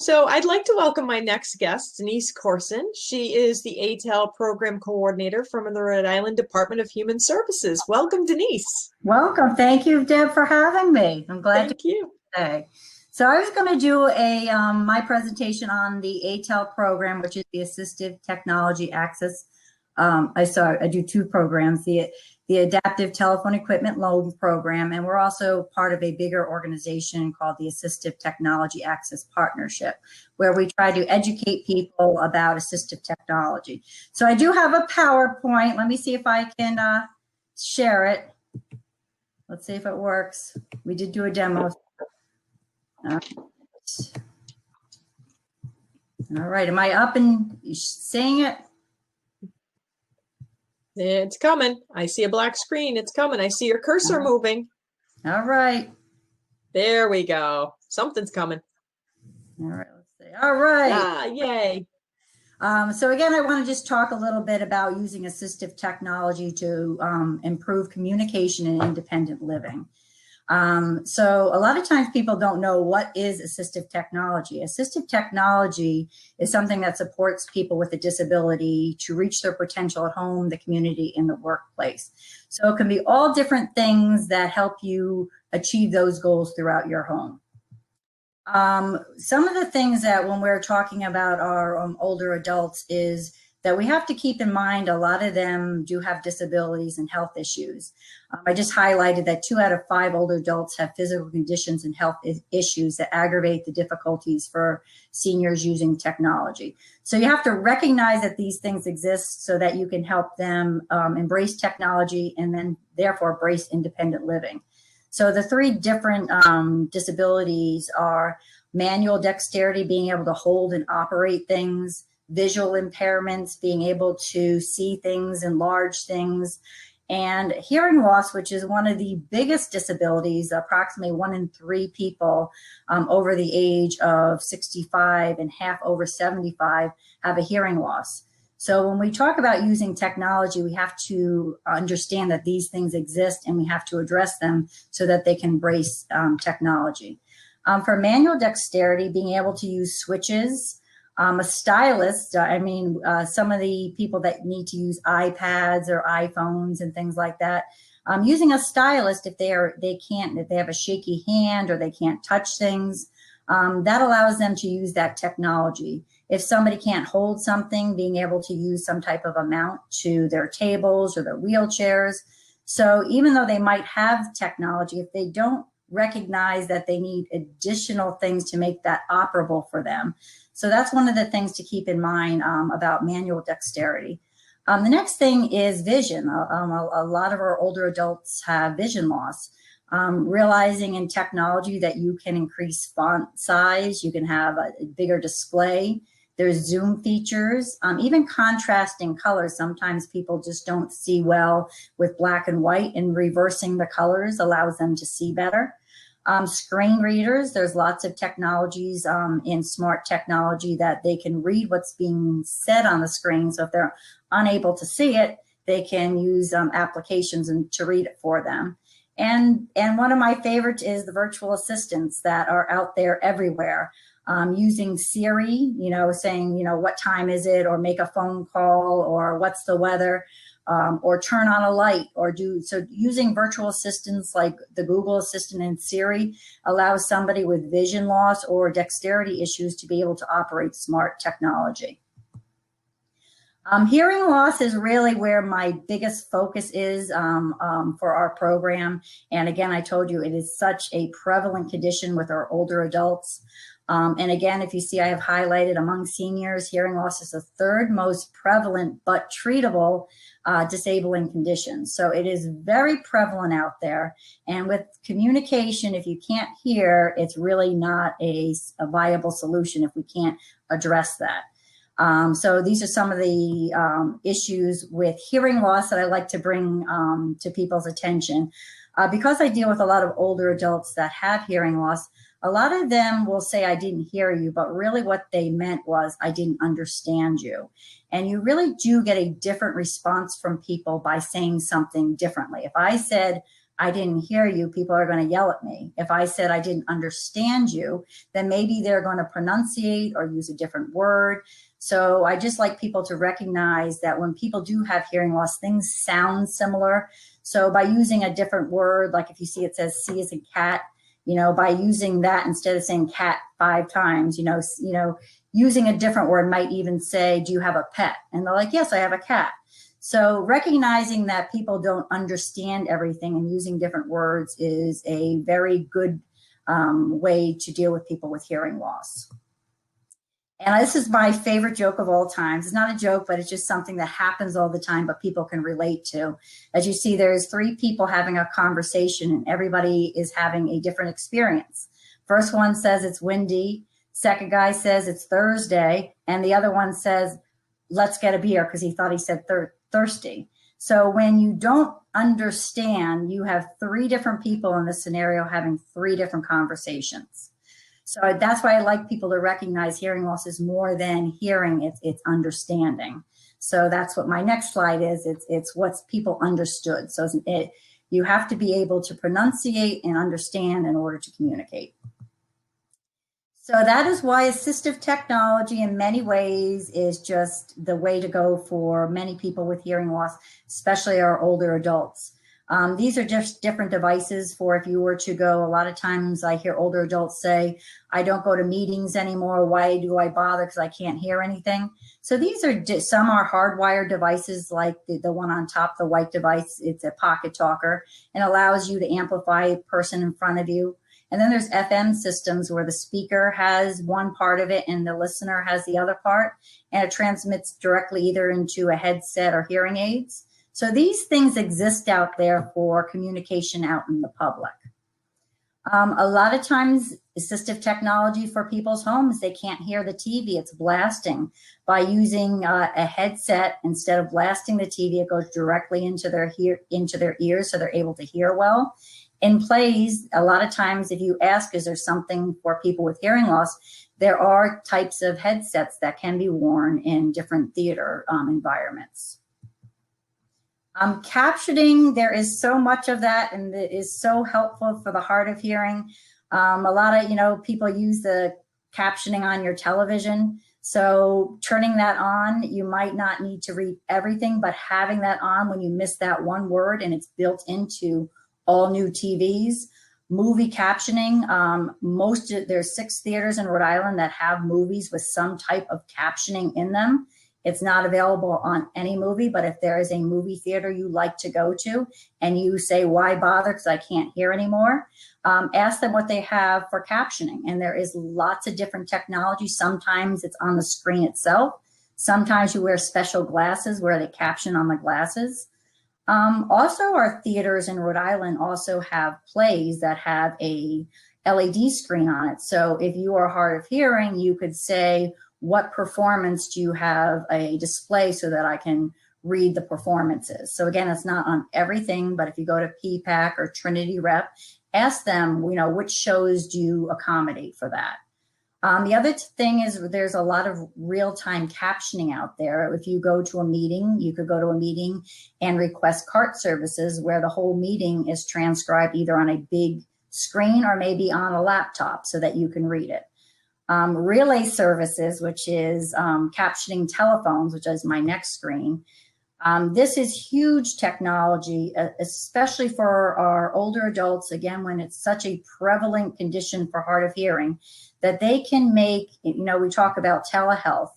So I'd like to welcome my next guest, Denise Corson. She is the ATEL Program Coordinator from the Rhode Island Department of Human Services. Welcome, Denise. Welcome. Thank you, Deb, for having me. I'm glad Thank you. Today. So I was going to do my presentation on the ATEL program, which is the Assistive Technology Access. I do two programs, the Adaptive Telephone Equipment Loan Program, and we're also part of a bigger organization called the Assistive Technology Access Partnership, where we try to educate people about assistive technology. So I do have a PowerPoint. Let me see if I can share it. Let's see if it works. We did do a demo. All right, am I up and seeing it? It's coming. I see a black screen. It's coming. I see your cursor moving. All right. There we go. Something's coming. All right, let's see. All right. Ah, yay. So again, I want to just talk a little bit about using assistive technology to improve communication and independent living. So a lot of times people don't know what is assistive technology. Assistive technology is something that supports people with a disability to reach their potential at home, the community, and the workplace. So it can be all different things that help you achieve those goals throughout your home. Some of the things that when we're talking about our older adults is that we have to keep in mind a lot of them do have disabilities and health issues. I just highlighted that 2 out of 5 older adults have physical conditions and health issues that aggravate the difficulties for seniors using technology. So you have to recognize that these things exist so that you can help them embrace technology and then therefore embrace independent living. So the 3 different disabilities are manual dexterity, being able to hold and operate things, visual impairments, being able to see things and large things, and hearing loss, which is one of the biggest disabilities. Approximately 1 in 3 people over the age of 65 and half over 75 have a hearing loss. So when we talk about using technology, we have to understand that these things exist and we have to address them so that they can embrace technology. For manual dexterity, being able to use switches, a stylist, some of the people that need to use iPads or iPhones and things like that, using a stylist if they have a shaky hand or they can't touch things, that allows them to use that technology. If somebody can't hold something, being able to use some type of a mount to their tables or their wheelchairs. So even though they might have technology, if they don't recognize that they need additional things to make that operable for them. So that's one of the things to keep in mind about manual dexterity. The next thing is vision. A lot of our older adults have vision loss. Realizing in technology that you can increase font size, you can have a bigger display. There's zoom features, even contrasting colors. Sometimes people just don't see well with black and white, and reversing the colors allows them to see better. Screen readers, there's lots of technologies in smart technology that they can read what's being said on the screen. So if they're unable to see it, they can use applications to read it for them. And one of my favorites is the virtual assistants that are out there everywhere. Using Siri, saying, what time is it, or make a phone call, or what's the weather, or turn on a light, so using virtual assistants like the Google Assistant and Siri allows somebody with vision loss or dexterity issues to be able to operate smart technology. Hearing loss is really where my biggest focus is for our program. And again, I told you it is such a prevalent condition with our older adults. And again, if you see, I have highlighted among seniors, hearing loss is the 3rd most prevalent but treatable disabling condition. So it is very prevalent out there. And with communication, if you can't hear, it's really not a viable solution if we can't address that. So these are some of the issues with hearing loss that I like to bring to people's attention. Because I deal with a lot of older adults that have hearing loss, a lot of them will say, I didn't hear you, but really what they meant was, I didn't understand you. And you really do get a different response from people by saying something differently. If I said, I didn't hear you, people are going to yell at me. If I said I didn't understand you, then maybe they're going to pronunciate or use a different word. So I just like people to recognize that when people do have hearing loss, things sound similar. So by using a different word, like if you see it says C as in cat, by using that instead of saying cat 5 times, using a different word might even say, do you have a pet? And they're like, yes, I have a cat. So recognizing that people don't understand everything and using different words is a very good way to deal with people with hearing loss. And this is my favorite joke of all times. It's not a joke, but it's just something that happens all the time, but people can relate to. As you see, there's 3 people having a conversation and everybody is having a different experience. First one says it's windy. Second guy says it's Thursday. And the other one says, let's get a beer, because he thought he said thirsty. So when you don't understand, you have 3 different people in this scenario having 3 different conversations. So that's why I like people to recognize hearing loss is more than hearing, it's understanding. So that's what my next slide is. It's what's people understood. So you have to be able to pronunciate and understand in order to communicate. So that is why assistive technology in many ways is just the way to go for many people with hearing loss, especially our older adults. These are just different devices for if you were to go. A lot of times I hear older adults say, I don't go to meetings anymore. Why do I bother? Because I can't hear anything. So these are some are hardwired devices, like the one on top, the white device. It's a pocket talker and allows you to amplify a person in front of you. And then there's FM systems where the speaker has one part of it and the listener has the other part, and it transmits directly either into a headset or hearing aids. So these things exist out there for communication out in the public. A lot of times, assistive technology for people's homes, they can't hear the TV, it's blasting. By using a headset, instead of blasting the TV, it goes directly into their ears so they're able to hear well. In plays, a lot of times if you ask, is there something for people with hearing loss, there are types of headsets that can be worn in different theater environments. Captioning, there is so much of that, and it is so helpful for the hard of hearing. A lot of, people use the captioning on your television. So turning that on, you might not need to read everything, but having that on when you miss that one word, and it's built into all new TVs. Movie captioning, there's 6 theaters in Rhode Island that have movies with some type of captioning in them. It's not available on any movie, but if there is a movie theater you like to go to and you say, why bother, because I can't hear anymore, ask them what they have for captioning. And there is lots of different technology. Sometimes it's on the screen itself. Sometimes you wear special glasses where they caption on the glasses. Also, our theaters in Rhode Island also have plays that have a LED screen on it. So if you are hard of hearing, you could say, what performance do you have a display so that I can read the performances? So again, it's not on everything, but if you go to PPAC or Trinity Rep, ask them, which shows do you accommodate for that? The other thing is there's a lot of real-time captioning out there. If you go to a meeting, you could go to a meeting and request CART services where the whole meeting is transcribed either on a big screen or maybe on a laptop so that you can read it. Relay services, which is captioning telephones, which is my next screen. This is huge technology, especially for our older adults, again, when it's such a prevalent condition for hard of hearing, that they can make, we talk about telehealth.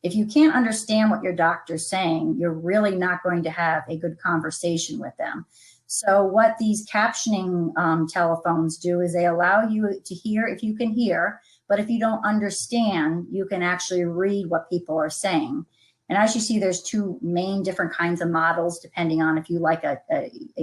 If you can't understand what your doctor's saying, you're really not going to have a good conversation with them. So what these captioning telephones do is they allow you to hear if you can hear, but if you don't understand, you can actually read what people are saying. And as you see, there's 2 main different kinds of models, depending on if you like a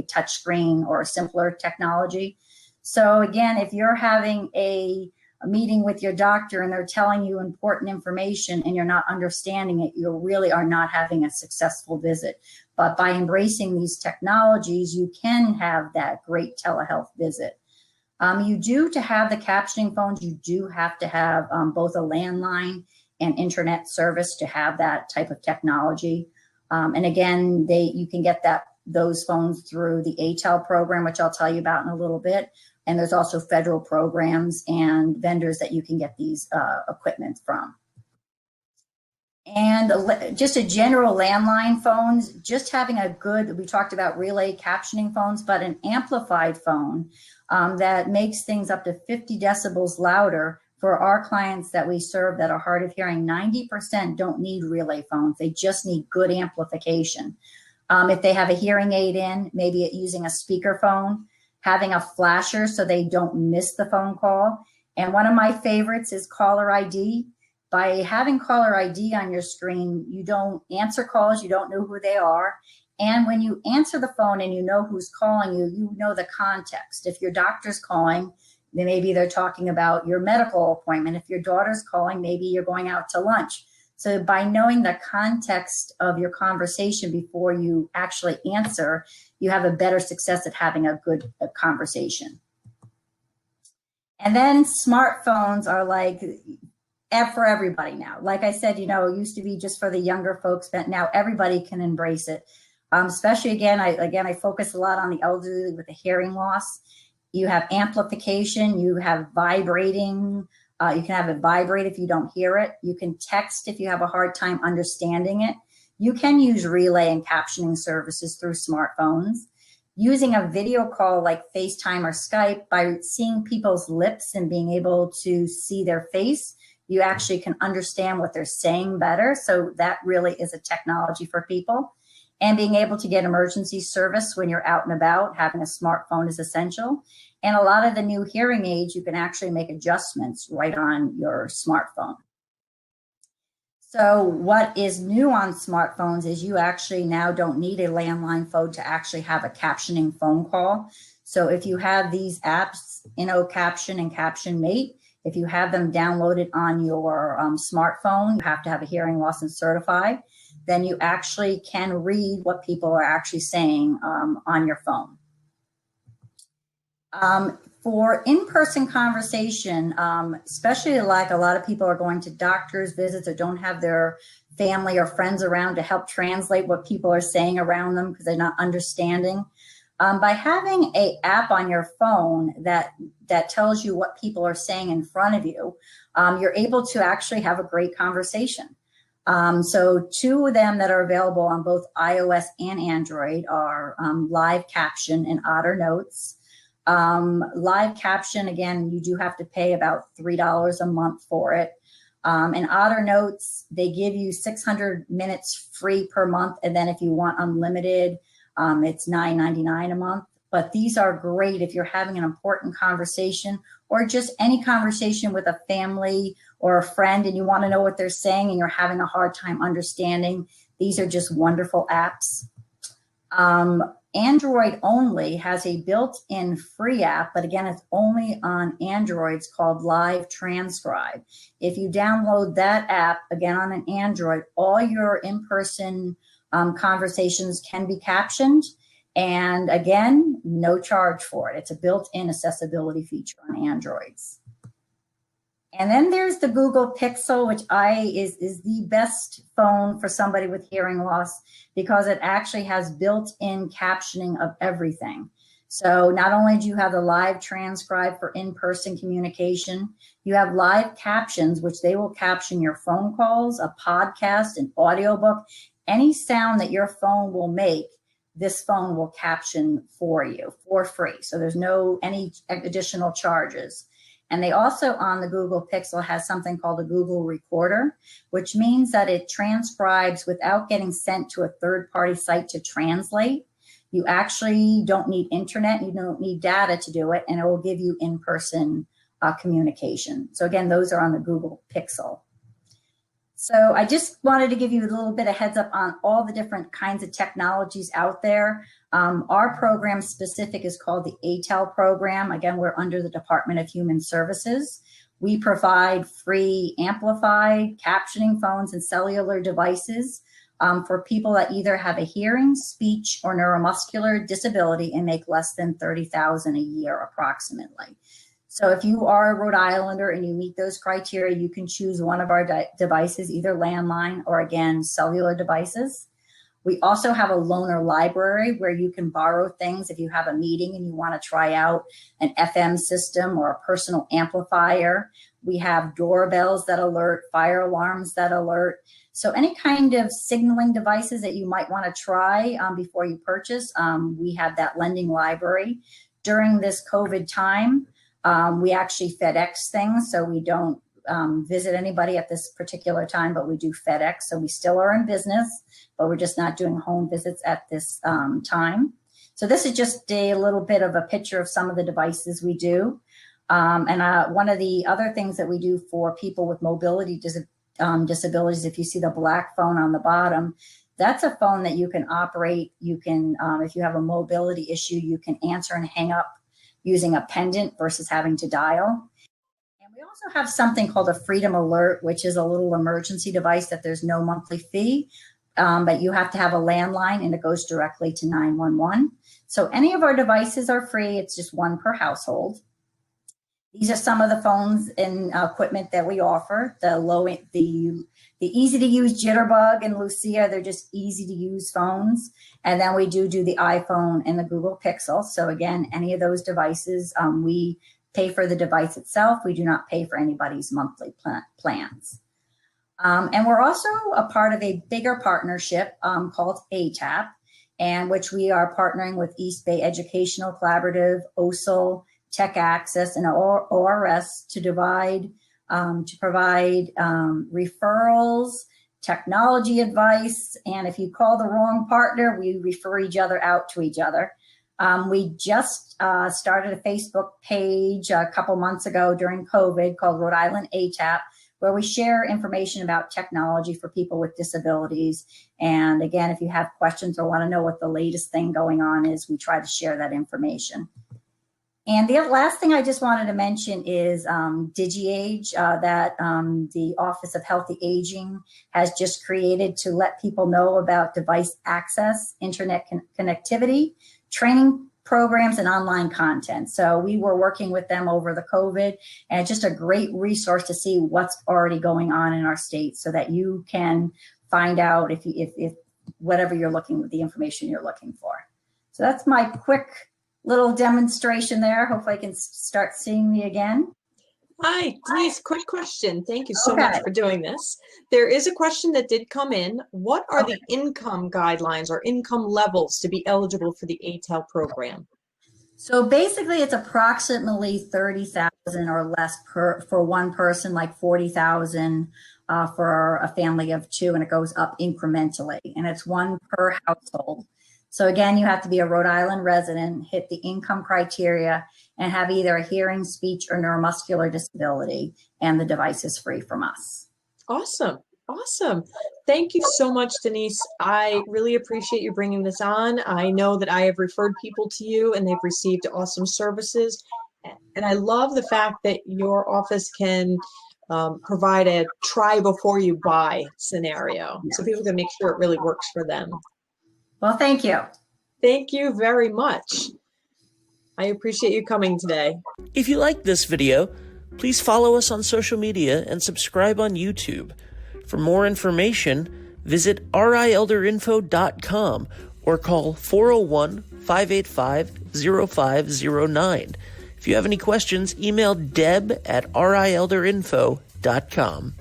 touch screen or a simpler technology. So again, if you're having a meeting with your doctor and they're telling you important information and you're not understanding it, you really are not having a successful visit. But by embracing these technologies, you can have that great telehealth visit. To have the captioning phones, you do have to have both a landline and internet service to have that type of technology. And again, you can get that those phones through the ATEL program, which I'll tell you about in a little bit. And there's also federal programs and vendors that you can get these equipment from. And just a general landline phones, just having a good, we talked about relay captioning phones, but an amplified phone that makes things up to 50 decibels louder. For our clients that we serve that are hard of hearing, 90% don't need relay phones. They just need good amplification. If they have a hearing aid in, maybe using a speakerphone, having a flasher so they don't miss the phone call. And one of my favorites is caller ID. By having caller ID on your screen, you don't answer calls, you don't know who they are. And when you answer the phone and you know who's calling you, you know the context. If your doctor's calling, then maybe they're talking about your medical appointment. If your daughter's calling, maybe you're going out to lunch. So by knowing the context of your conversation before you actually answer, you have a better success at having a good conversation. And then smartphones are like for everybody now. Like I said, you know, it used to be just for the younger folks, but now everybody can embrace it. Especially again, I focus a lot on the elderly with the hearing loss. You have amplification, you have vibrating. You can have it vibrate if you don't hear it. You can text if you have a hard time understanding it. You can use relay and captioning services through smartphones. Using a video call like FaceTime or Skype, by seeing people's lips and being able to see their face, you actually can understand what they're saying better. So that really is a technology for people. And being able to get emergency service when you're out and about, having a smartphone is essential. And a lot of the new hearing aids, you can actually make adjustments right on your smartphone. So what is new on smartphones is you actually now don't need a landline phone to actually have a captioning phone call. So if you have these apps, Caption and Caption Mate, if you have them downloaded on your smartphone, you have to have a hearing loss and certified, then you actually can read what people are actually saying on your phone. For in-person conversation, especially like a lot of people are going to doctor's visits or don't have their family or friends around to help translate what people are saying around them because they're not understanding. By having an app on your phone that tells you what people are saying in front of you, you're able to actually have a great conversation. So two of them that are available on both iOS and Android are Live Caption and Otter Notes. Live Caption, again, you do have to pay about $3 a month for it. And Otter Notes, they give you 600 minutes free per month. And then if you want unlimited, it's $9.99 a month. But these are great if you're having an important conversation or just any conversation with a family or a friend and you want to know what they're saying and you're having a hard time understanding. These are just wonderful apps. Android only has a built-in free app, but again, it's only on Androids called Live Transcribe. If you download that app, again on an Android, all your in-person conversations can be captioned. And again, no charge for it. It's a built-in accessibility feature on Androids. And then there's the Google Pixel, which is the best phone for somebody with hearing loss because it actually has built-in captioning of everything. So not only do you have the live transcribe for in-person communication, you have live captions, which they will caption your phone calls, a podcast, an audiobook, any sound that your phone will make, this phone will caption for you for free. So there's any additional charges. And they also on the Google Pixel has something called a Google Recorder, which means that it transcribes without getting sent to a third-party site to translate. You actually don't need internet, you don't need data to do it, and it will give you in-person communication. So again, those are on the Google Pixel. So I just wanted to give you a little bit of heads up on all the different kinds of technologies out there. Our program specific is called the ATEL Program. Again, we're under the Department of Human Services. We provide free amplified captioning phones and cellular devices for people that either have a hearing, speech, or neuromuscular disability and make less than $30,000 a year approximately. So if you are a Rhode Islander and you meet those criteria, you can choose one of our devices, either landline or again, cellular devices. We also have a loaner library where you can borrow things if you have a meeting and you want to try out an FM system or a personal amplifier. We have doorbells that alert, fire alarms that alert. So any kind of signaling devices that you might want to try before you purchase, we have that lending library. During this COVID time, we actually FedEx things, so we don't visit anybody at this particular time, but we do FedEx. So we still are in business, but we're just not doing home visits at this time. So this is just a little bit of a picture of some of the devices we do. And one of the other things that we do for people with mobility disabilities, if you see the black phone on the bottom, that's a phone that you can operate. You can, if you have a mobility issue, you can answer and hang up using a pendant versus having to dial. And we also have something called a Freedom Alert, which is a little emergency device that there's no monthly fee, but you have to have a landline and it goes directly to 911. So any of our devices are free. It's just one per household. These are some of the phones and equipment that we offer. The easy to use Jitterbug and Lucia, they're just easy to use phones. And then we do the iPhone and the Google Pixel. So again, any of those devices, we pay for the device itself. We do not pay for anybody's monthly plans. And we're also a part of a bigger partnership called ATAP, and which we are partnering with East Bay Educational Collaborative, OSL, Tech Access, and ORS to provide referrals, technology advice, and if you call the wrong partner, we refer each other out to each other. We just started a Facebook page a couple months ago during COVID called Rhode Island ATAP, where we share information about technology for people with disabilities. And again, if you have questions or want to know what the latest thing going on is, we try to share that information. And the last thing I just wanted to mention is DigiAge that the Office of Healthy Aging has just created to let people know about device access, internet connectivity, training programs, and online content. So we were working with them over the COVID, and it's just a great resource to see what's already going on in our state so that you can find out if whatever you're looking, the information you're looking for. So that's my quick little demonstration there. Hopefully I can start seeing me again. Hi, Denise, quick question. Thank you so much for doing this. There is a question that did come in. What are the income guidelines or income levels to be eligible for the ATEL program? So basically it's approximately 30,000 or less for one person, like 40,000 for a family of two, and it goes up incrementally, and it's one per household. So again, you have to be a Rhode Island resident, hit the income criteria, and have either a hearing, speech, or neuromuscular disability, and the device is free from us. Awesome. Awesome. Thank you so much, Denise. I really appreciate you bringing this on. I know that I have referred people to you and they've received awesome services. And I love the fact that your office can provide a try before you buy scenario, so people can make sure it really works for them. Well, thank you. Thank you very much. I appreciate you coming today. If you like this video, please follow us on social media and subscribe on YouTube. For more information, visit rielderinfo.com or call 401-585-0509. If you have any questions, email deb@rielderinfo.com.